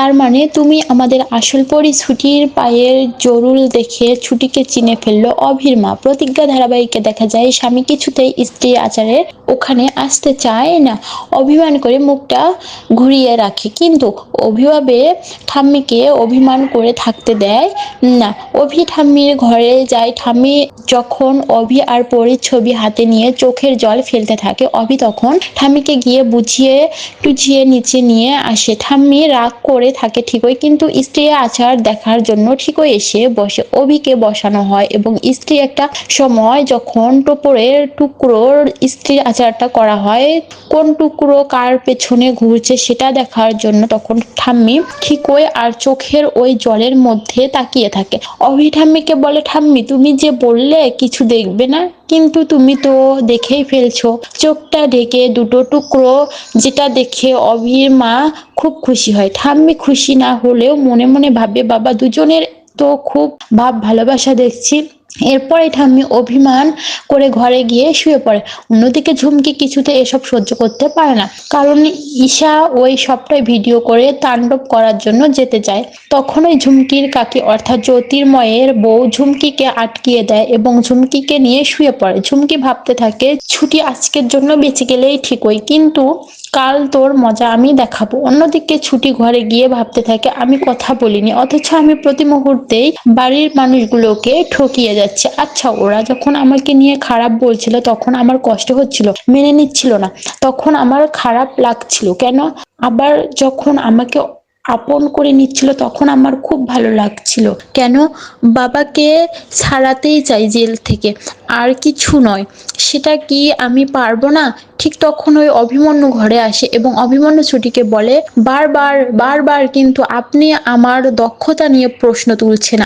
তার মানে তুমি আমাদের আসল পরী। ছুটির পায়ের জরুল দেখে ছুটিকে চিনে ফেললো অভির মা। প্রতিজ্ঞা ধারাবাহিকে দেখা যায় স্বামী কিছুতেই স্ত্রী আচারের ওখানে আসতে চায় না, অভিমান করে মুখটা ঘুরিয়ে রাখে, কিন্তু অভিভাবে ঠাম্মিকে অভিমান করে থাকতে দেয় না। অভি ঠাম্মির ঘরে যায়। ঠাম্মি যখন অভি আর পরীর ছবি হাতে নিয়ে চোখের জল ফেলতে থাকে, অভি তখন ঠাম্মিকে গিয়ে বুঝিয়ে টুঝিয়ে নিচে নিয়ে আসে। ঠাম্মি রাগ করে থাকে ঠিকই, কিন্তু স্ত্রীর আচার দেখার জন্য ঠিকই এসে বসে। অভিকে বসানো হয় এবং স্ত্রী একটা সময় যখন টোপরের টুকরোর স্ত্রীর আচারটা করা হয়, কোন টুকরো কার পেছনে ঘুরছে সেটা দেখার জন্য তখন ঠাম্মি ঠিকই আর চোখের ওই জলের মধ্যে তাকিয়ে থাকে। অভি ঠাম্মিকে বলে, ঠাম্মি তুমি যে বললে কিছু দেখবে না, কিন্তু তুমি তো দেখেই ফেলছো। চোখটা ঢেকে দুটো টুকরো, যেটা দেখে অভির মা খুব খুশি হয়। ঠাম্মি খুশি না হলেও মনে মনে ভাবে, বাবা দুজনের তো খুব ভাব ভালোবাসা দেখছি। এরপরে ঠাম্মি অভিমান করে ঘরে গিয়ে শুয়ে পড়ে। অন্যদিকে ঝুমকি কিছুতে এসব সহ্য করতে পারে না, কারণ ঈশা ওই সবটাই ভিডিও করে তাণ্ডব করার জন্য যেতে চায়। তখনই ঝুমকির কাকি অর্থাৎ জ্যোতির্ময়ের বউ ঝুমকিকে আটকিয়ে দেয় এবং ঝুমকিকে নিয়ে শুয়ে পড়ে। ঝুমকি ভাবতে থাকে, ছুটি আজকের জন্য বেঁচে গেলেই ঠিকই, কিন্তু কাল তোর মজা আমি দেখাবো। অন্যদিকে ছুটি ঘরে গিয়ে ভাবতে থাকে, আমি কথা বলিনি, অথচ আমি প্রতি মুহূর্তেই বাড়ির মানুষগুলোকে ঠকিয়ে যাচ্ছে। আচ্ছা, ওরা যখন আমাকে নিয়ে খারাপ বলছিল তখন আমার কষ্ট হচ্ছিল, মেনে নিচ্ছিল না, তখন আমার খারাপ লাগছিল কেন? আবার যখন আমাকে আপন করে নিচ্ছিল তখন আমার খুব ভালো লাগছিল কেন? বাবাকে ছাড়াতেই চাই জেল থেকে, আর কিছু নয়। সেটা কি আমি পারবো না? ঠিক তখন ওই অভিমন্যু ঘরে আসে এবং অভিমন্যু ছুটিকে বলে, বারবার বারবার কিন্তু আপনি আমার দক্ষতা নিয়ে প্রশ্ন তুলছেন।